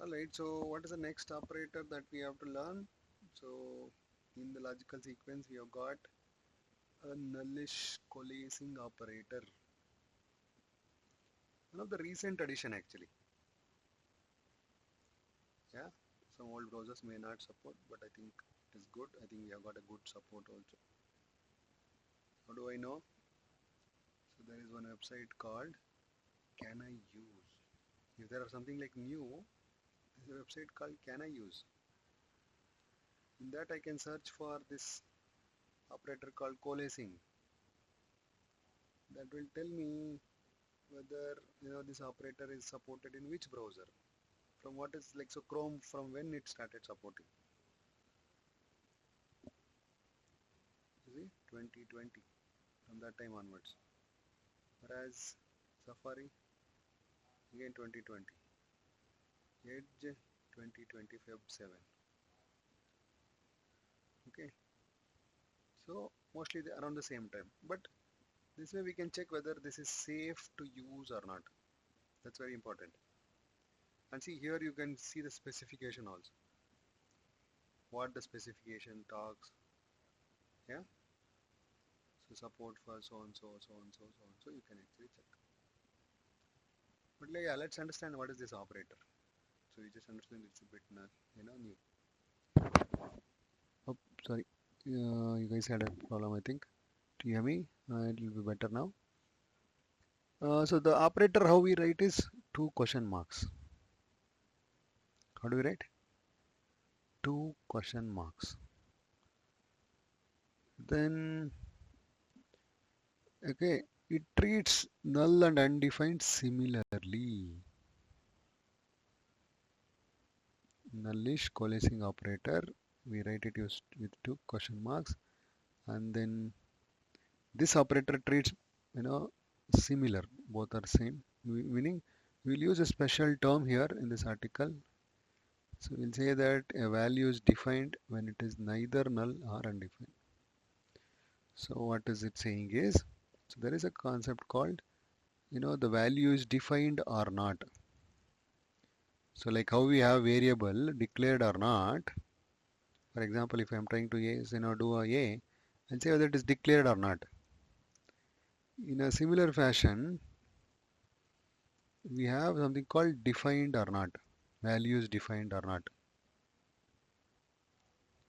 Alright, so what is the next operator that we have to learn? So in the logical sequence we have got a nullish coalescing operator. One of the recent addition actually. Yeah, some old browsers may not support, but I think it is good. I think we have got a good support also. How do I know? So there is one website called Can I Use? If there are something like new, there is a website called Can I Use? In that I can search for this operator called coalescing. That will tell me whether this operator is supported in which browser. From what is like so Chrome from when it started supporting. You see 2020 from that time onwards. Whereas Safari again 2020. Edge 2020 Feb 7. Okay. So mostly around the same time. But this way we can check whether this is safe to use or not. That's very important. And see here you can see the specification also. What the specification talks. Yeah. So support for so and so, so and so, so and so. You can actually check. But yeah, let's understand what is this operator. So you just understand it's a bit new. Oh, sorry. You guys had a problem, I think. Do you hear me? It will be better now. So the operator, how we write is two question marks. How do we write? Two question marks. Then, okay, it treats null and undefined similarly. Nullish coalescing operator, we write it used with two question marks, and then this operator treats similar, both are same, meaning we'll use a special term here in this article. So we'll say that a value is defined when it is neither null or undefined. So what is it saying is, so there is a concept called the value is defined or not. So like how we have variable declared or not. For example, if I'm trying to do a and say whether it is declared or not. In a similar fashion, we have something called defined or not. Values defined or not.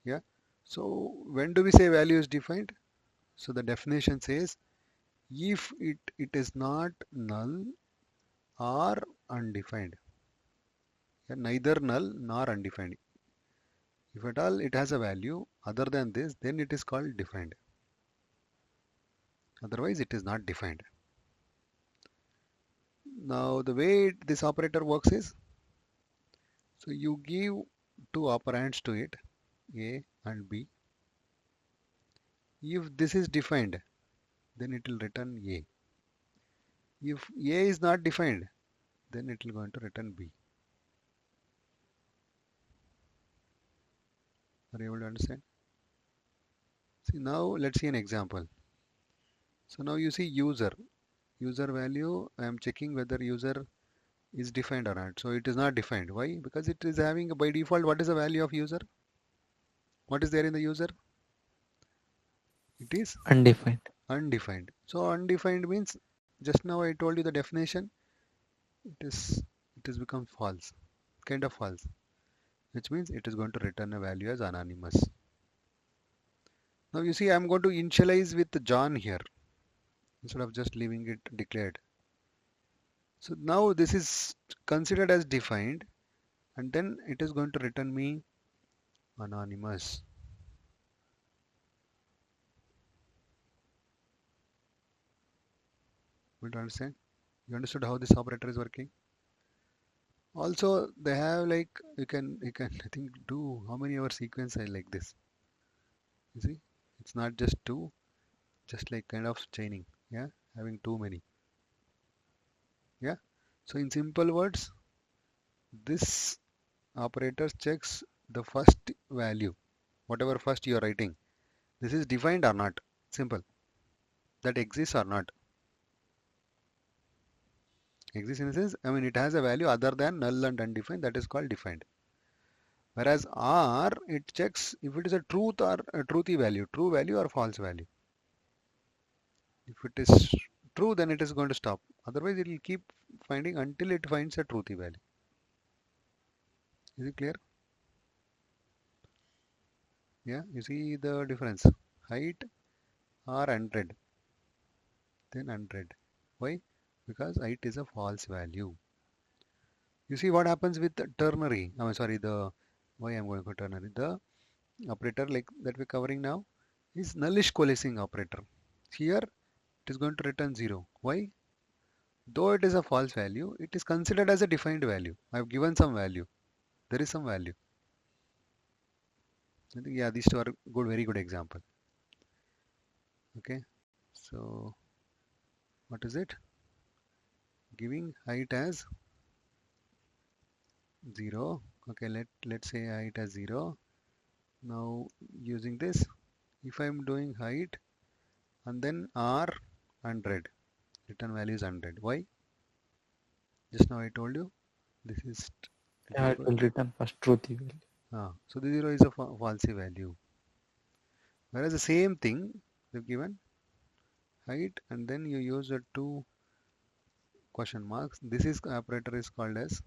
Yeah. So when do we say value is defined? So the definition says if it is not null or undefined. Yeah, neither null nor undefined. If at all it has a value other than this, then it is called defined. Otherwise it is not defined. Now the way this operator works is, so you give two operands to it, A and B. If this is defined, then it will return A. If A is not defined, then it will going to return B. Are you able to understand? See, now let's see an example. So now you see user value. I am checking whether user is defined or not. So it is not defined. Why? Because it is having by default, what is the value of user? What is there in the user? It is Undefined. undefined. So undefined means, just now I told you the definition. It is become false, kind of false, which means it is going to return a value as anonymous. Now you see, I am going to initialize with John here instead of just leaving it declared. So now this is considered as defined, and then it is going to return me anonymous. You understand? You understood how this operator is working? Also, they have like you can I think do how many hour sequence I like this. You see, it's not just two, just like kind of chaining. Yeah, having too many. Yeah. So in simple words, this operator checks the first value, whatever first you are writing. This is defined or not. Simple. That exists or not. Exists in the sense, I mean, it has a value other than null and undefined, that is called defined. Whereas R, it checks if it is a truth or a truthy value, true value or false value. If it is true, then it is going to stop. Otherwise, it will keep finding until it finds a truthy value. Is it clear? Yeah, you see the difference. Height or 100, then 100. Why? Because height is a false value. You see what happens with the ternary. I'm sorry, the why I'm going for ternary. The operator like that we're covering now is nullish coalescing operator. Here it is going to return 0. Why? Though it is a false value, it is considered as a defined value. I've given some value. There is some value. I think, yeah, these two are good, very good example. Okay, so what is it? Giving height as 0. Okay, let's say height as 0. Now using this, if I'm doing height and then R 100, return value is 100. Why? Just now I told you this is it Yeah, is it going. will return first truth value. So the 0 is a falsy value. Whereas the same thing they've given height and then you use the two question marks. This is operator is called as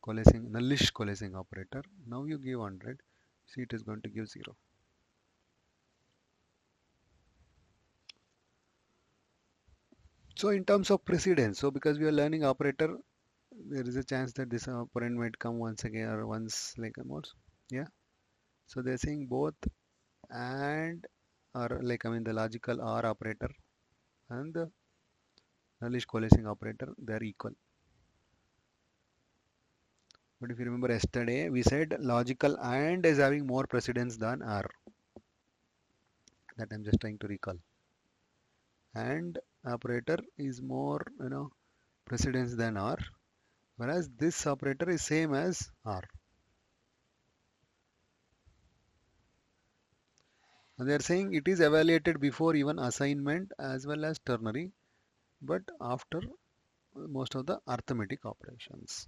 coalescing, nullish coalescing operator. Now you give 100. See, it is going to give 0. So in terms of precedence, so because we are learning operator, there is a chance that this operand might come once again or once like a mod. Yeah. So they're saying both and or like I mean the logical OR operator and the nullish coalescing operator, they're equal. But if you remember yesterday, we said logical AND is having more precedence than OR. That I'm just trying to recall. AND operator is more, precedence than OR, whereas this operator is same as OR. And they are saying it is evaluated before even assignment as well as ternary, but after most of the arithmetic operations.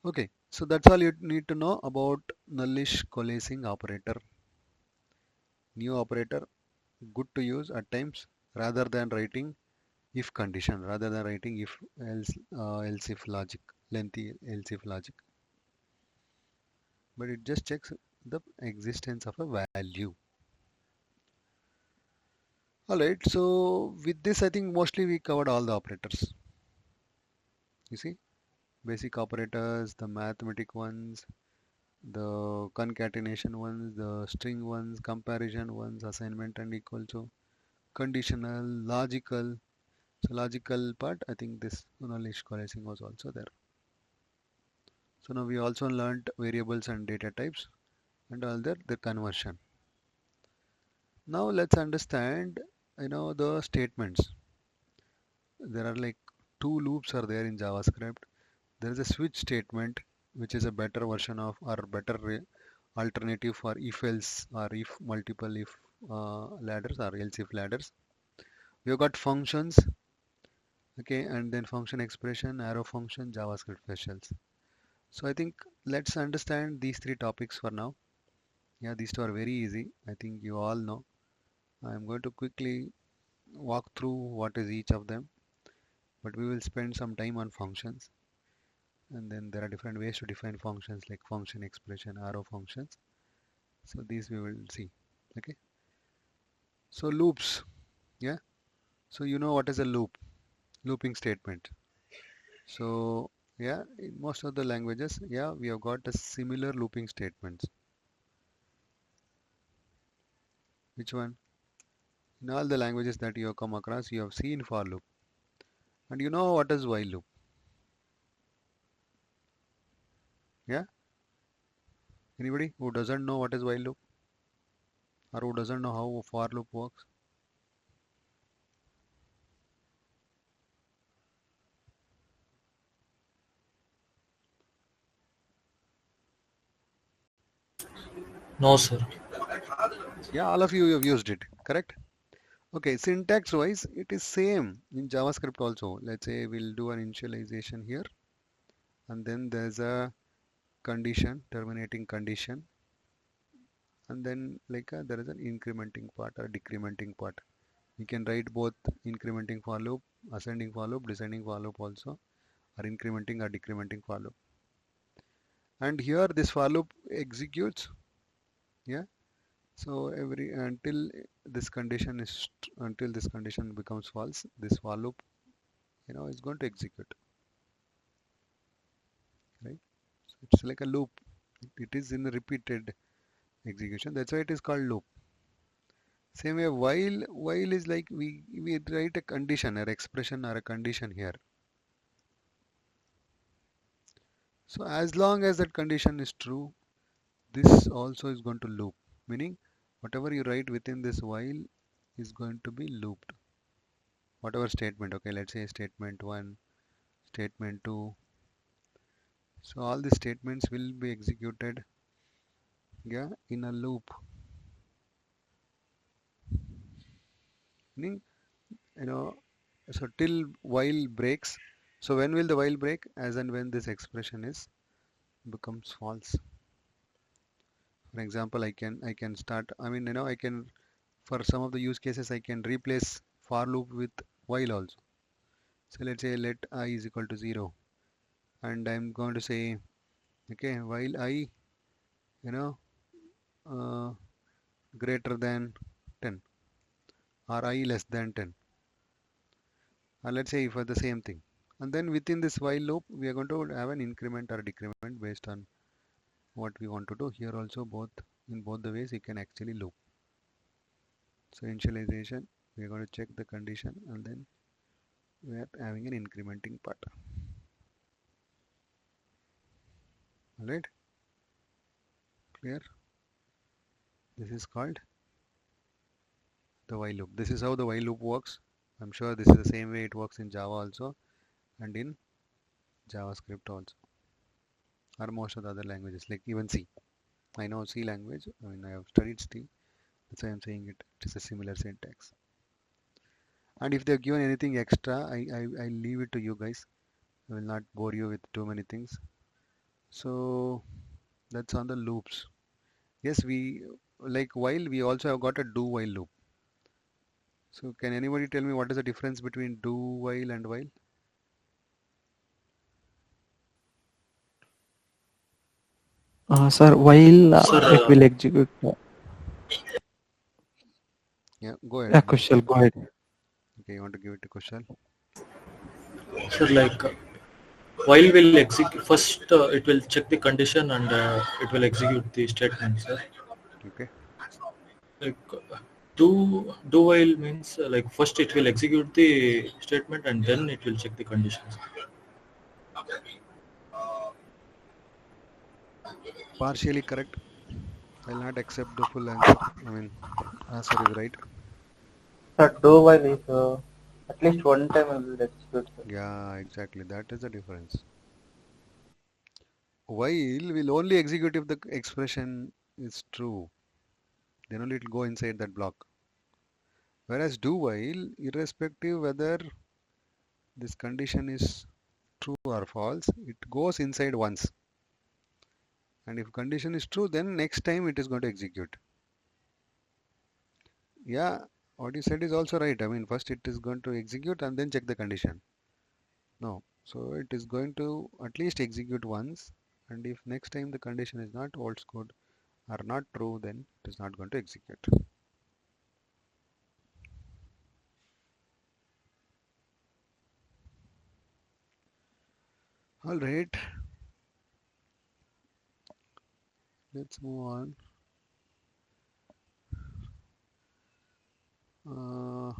Okay, so that's all you need to know about nullish coalescing operator. New operator, good to use at times rather than writing if condition, rather than writing if else if logic, lengthy else if logic. But it just checks the existence of a value. Alright, so with this I think mostly we covered all the operators. You see, basic operators, the mathematic ones, the concatenation ones, the string ones, comparison ones, assignment and equal to, conditional, logical. So logical part, I think this knowledge coalescing was also there. So now we also learned variables and data types and all that, the conversion. Now let's understand, the statements. There are like two loops are there in JavaScript. There is a switch statement, which is a better version of or better alternative for if else or if multiple if ladders or else if ladders. We have got functions, okay, and then function expression, arrow function, JavaScript specials. So I think let's understand these three topics for now. Yeah, these two are very easy. I think you all know. I'm going to quickly walk through what is each of them, but we will spend some time on functions. And then there are different ways to define functions like function expression, arrow functions. So these we will see. Okay. So loops. Yeah. So you know what is a loop? Looping statement. So yeah, in most of the languages, yeah, we have got a similar looping statements. Which one? In all the languages that you have come across, you have seen for loop. And you know what is while loop. Yeah? Anybody who doesn't know what is while loop or who doesn't know how for loop works? No, sir. Yeah, all of you have used it, correct? Okay, syntax wise, it is same in JavaScript also. Let's say we'll do an initialization here, and then there's a condition, terminating condition, and then like there is an incrementing part or decrementing part. You can write both incrementing for loop, ascending for loop, descending for loop also, or incrementing or decrementing for loop. And here this for loop executes, yeah. So every until this condition becomes false, this for loop, is going to execute, right? So it's like a loop. It is in a repeated execution. That's why it is called loop. Same way, while is like we write a condition, or expression, or a condition here. So as long as that condition is true, this also is going to loop. Meaning, whatever you write within this while is going to be looped. Whatever statement, okay, let's say statement 1, statement 2. So all the statements will be executed, yeah, in a loop. Meaning, you know, so till while breaks. So when will the while break? As and when this expression is becomes false. For example, I can start. I mean, I can, for some of the use cases, I can replace for loop with while also. So let's say let I is equal to 0, and I'm going to say, okay, while I, you know, uh, greater than 10, or I less than 10, or let's say for the same thing. And then within this while loop, we are going to have an increment or decrement based on what we want to do. Here also, in both the ways, you can actually loop. So initialization, we are going to check the condition, and then we are having an incrementing part. All right, clear? This is called the while loop. This is how the while loop works. I'm sure this is the same way it works in Java also, and in JavaScript also, or most of the other languages, like even C. I know C language. I mean, I have studied C. That's why I'm saying it. It is a similar syntax. And if they've given anything extra, I leave it to you guys. I will not bore you with too many things. So that's on the loops. Yes, we like while we also have got a do while loop. So can anybody tell me what is the difference between do while and while? Sir, while Sir, it will execute. Yeah, go ahead. Yeah, Kushal, go ahead. Okay, you want to give it to Kushal? like while will execute first, it will check the condition and it will execute the statement, sir. Okay. Like do while means like first it will execute the statement and then it will check the conditions. Partially correct. I'll not accept the full answer. I mean, answer is right. Sir, do while is at least one time I will execute, sir. Yeah, exactly. That is the difference. While will only execute if the expression is true. Then only it will go inside that block. Whereas do while, irrespective whether this condition is true or false, it goes inside once. And if condition is true, then next time it is going to execute. Yeah, what you said is also right. I mean, first it is going to execute and then check the condition. No. So it is going to at least execute once. And if next time the condition is not old code or not true, then it is not going to execute. All right, let's move on. Uh,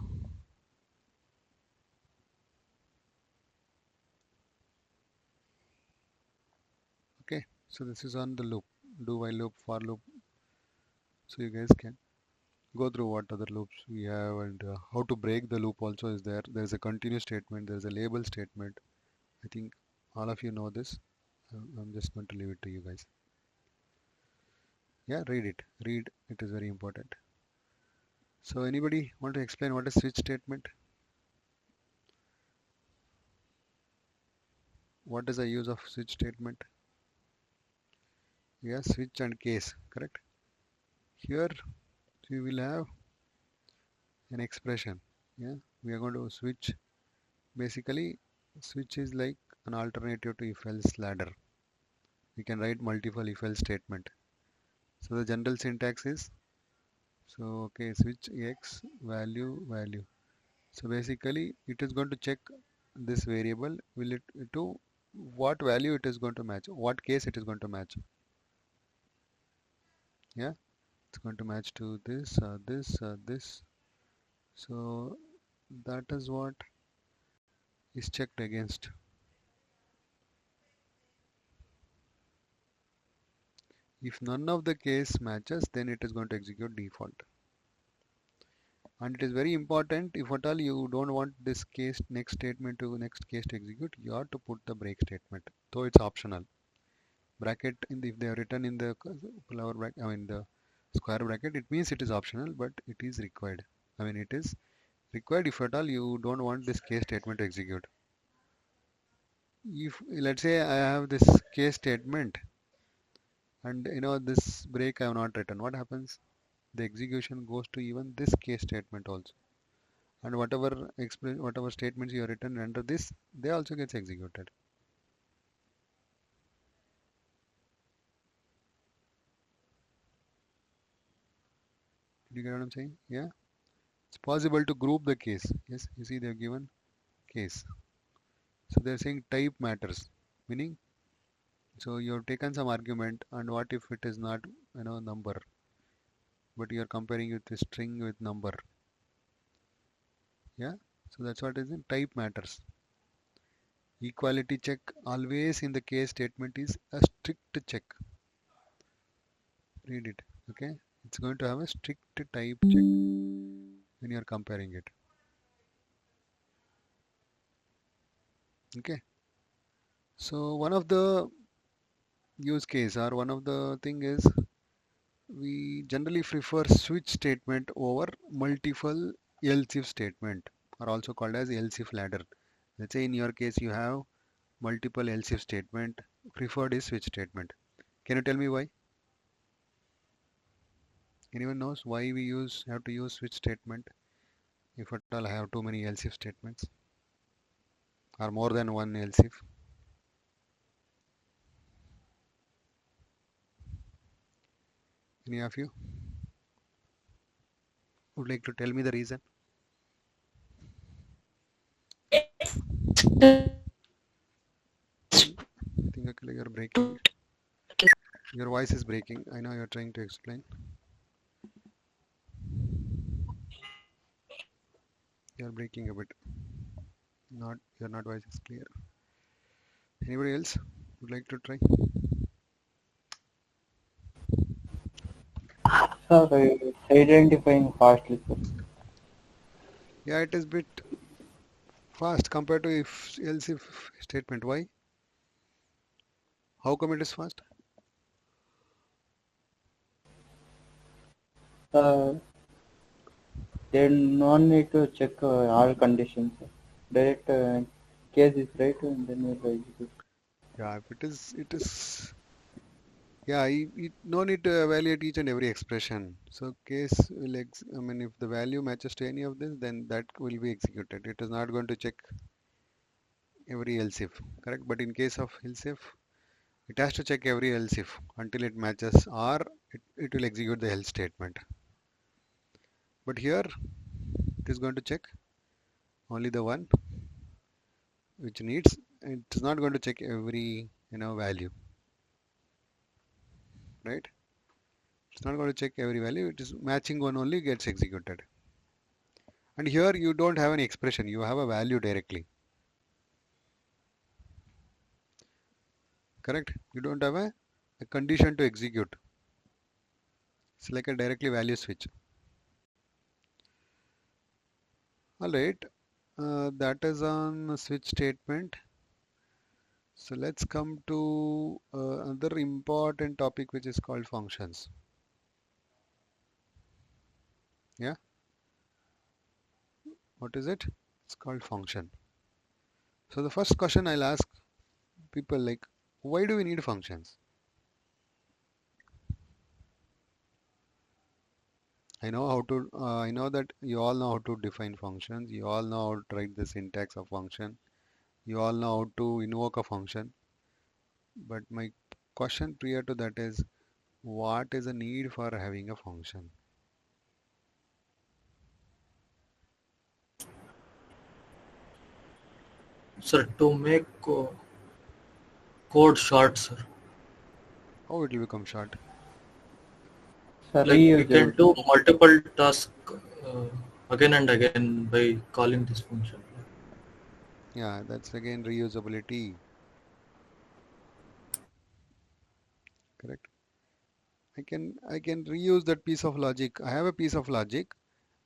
okay, so this is on the loop, do while loop, for loop. So you guys can go through what other loops we have, and how to break the loop also is there. There's a continue statement, there's a label statement. I think all of you know this. I'm just going to leave it to you guys. Yeah, read it. Read. It is very important. So anybody want to explain what is switch statement? What is the use of switch statement? Yeah, switch and case, correct? Here we will have an expression. Yeah, we are going to switch. Basically, switch is like an alternative to if else ladder. We can write multiple if else statement. So the general syntax is, so okay, switch x value value. So basically it is going to check this variable, will it to what value it is going to match, what case it is going to match. Yeah, it's going to match to this, this. So that is what is checked against. If none of the case matches, then it is going to execute default. And it is very important, if at all you don't want this case next statement to next case to execute, you have to put the break statement, though it's optional. Bracket in the, if they are written in the flower bracket, I mean the square bracket, it means it is optional, but it is required. I mean it is required if at all you don't want this case statement to execute. If let's say I have this case statement and this break I have not written, what happens? The execution goes to even this case statement also, and whatever statements you have written under this, they also gets executed. Did you get what I'm saying? Yeah, it's possible to group the case. Yes, you see they have given case. So they're saying type matters, meaning so you have taken some argument, and what if it is not number, but you are comparing with the string with number. Yeah, so that's what is in type matters. Equality check always in the case statement is a strict check. Read it. Okay, it's going to have a strict type check when you are comparing it. Okay, so one of the use case or one of the thing is we generally prefer switch statement over multiple else if statement, are also called as else if ladder. Let's say in your case you have multiple else if statement, preferred is switch statement. Can you tell me why? Anyone knows why we have to use switch statement if at all I have too many else if statements or more than one else if? Any of you would like to tell me the reason? I think Akila, you're breaking. Your voice is breaking. I know you're trying to explain. You're breaking a bit. Not your not voice is clear. Anybody else would like to try? Sir, it's identifying fastly, sir. Yeah, it is bit fast compared to if else if statement. Why? How come it is fast? Uh, they no need to check all conditions, sir. Direct case is right and then we'll execute. Yeah, if it is. Yeah, no need to evaluate each and every expression. So case will I mean if the value matches to any of this, then that will be executed. It is not going to check every else if, correct? But in case of else if, it has to check every else if until it matches, or it will execute the else statement. But here it is going to check only the one which needs. It is not going to check every value, right? It's not going to check every value. It is matching one only gets executed. And here you don't have an expression, you have a value directly, correct? You don't have a condition to execute. It's like a directly value switch. All right, that is on switch statement. So let's come to another important topic which is called functions. Yeah, What is it? It's called function. So the first question I'll ask people, like, why do we need functions? I know how to, I know that you all know how to define functions. You all know how to write the syntax of function. You all know how to invoke a function. But my question prior to that is, what is the need for having a function? Sir, to make code short, sir. How it will become short? Sir, Like we can reusable. do multiple tasks again and again by calling this function. Yeah, that's again reusability. Correct. I can reuse that piece of logic. I have a piece of logic.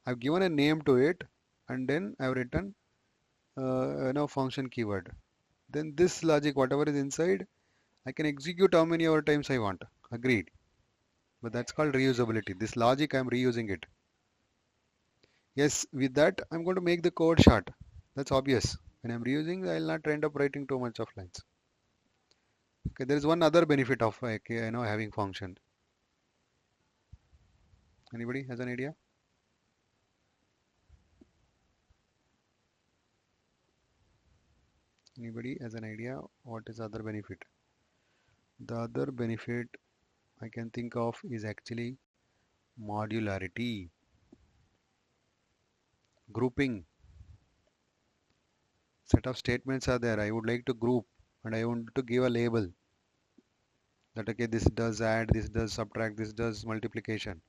I've given a name to it, and then I've written function keyword. Then this logic, whatever is inside, I can execute how many other times I want. Agreed. But that's called reusability. This logic, I'm reusing it. Yes, with that, I'm going to make the code short. That's obvious. When I'm reusing, I'll not end up writing too much of lines. Okay, there is one other benefit of having function. Anybody has an idea? Anybody has an idea what is the other benefit? The other benefit I can think of is actually modularity, grouping. Set of statements are there. I would like to group and I want to give a label that okay, this does add, this does subtract, this does multiplication.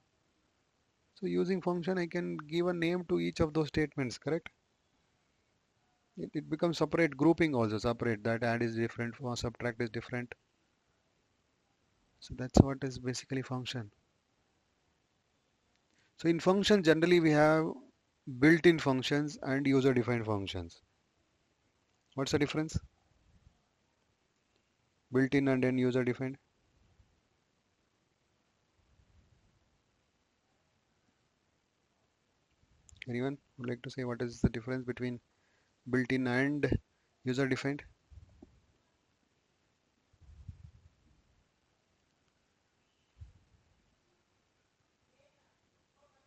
So using function, I can give a name to each of those statements, correct? It becomes separate grouping also, separate. That add is different, for subtract is different. So that's what is basically function. So in function, generally we have built-in functions and user-defined functions. What's the difference? Built-in and then user-defined? Anyone would like to say what is the difference between built-in and user-defined?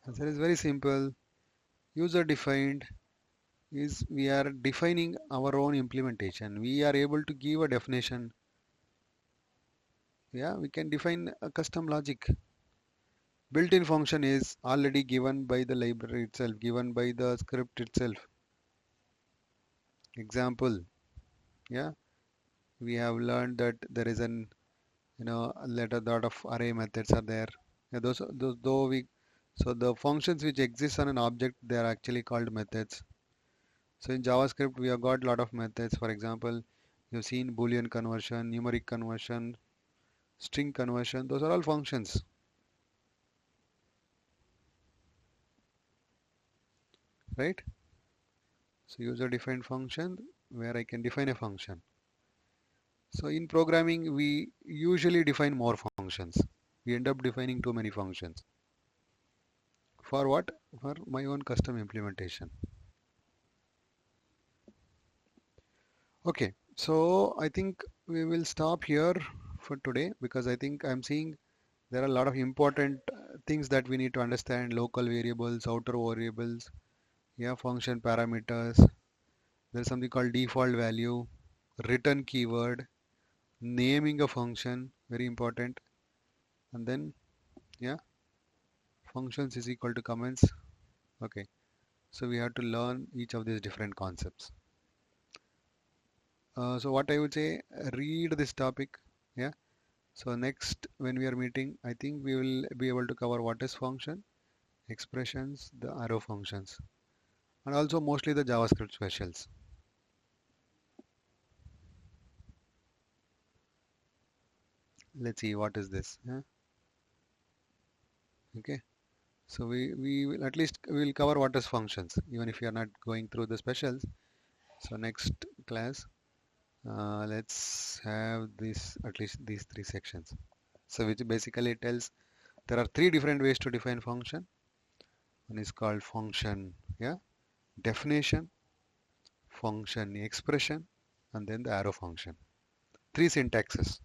Answer is very simple. User-defined is we are defining our own implementation. We are able to give a definition. Yeah, we can define a custom logic. Built-in function is already given by the library itself, given by the script itself. Example, yeah, we have learned that there is an a lot of array methods are there. Yeah, those though we so the functions which exist on an object, they are actually called methods. So in JavaScript we have got a lot of methods. For example, you've seen Boolean conversion, numeric conversion, string conversion. Those are all functions, right? So user-defined function where I can define a function. So in programming, we usually define more functions. We end up defining too many functions. For what? For my own custom implementation. Okay, so I think we will stop here for today because I think I'm seeing there are a lot of important things that we need to understand: local variables, outer variables, yeah, function parameters. There's something called default value, return keyword, naming a function, very important, and then yeah, functions is equal to comments. Okay, so we have to learn each of these different concepts. So what I would say, read this topic. Yeah. So next, when we are meeting, I think we will be able to cover what is function, expressions, the arrow functions, and also mostly the JavaScript specials. Let's see what is this. Yeah? Okay. So we will at least we will cover what is functions, even if you are not going through the specials. So next class, let's have this at least these three sections. So which basically tells there are three different ways to define function. One is called function, yeah. definition, function expression, and then the arrow function. Three syntaxes.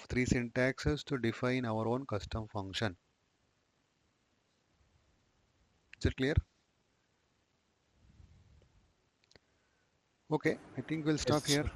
Three syntaxes to define our own custom function. Is it clear? Okay, I think we'll stop Yes, here. sir.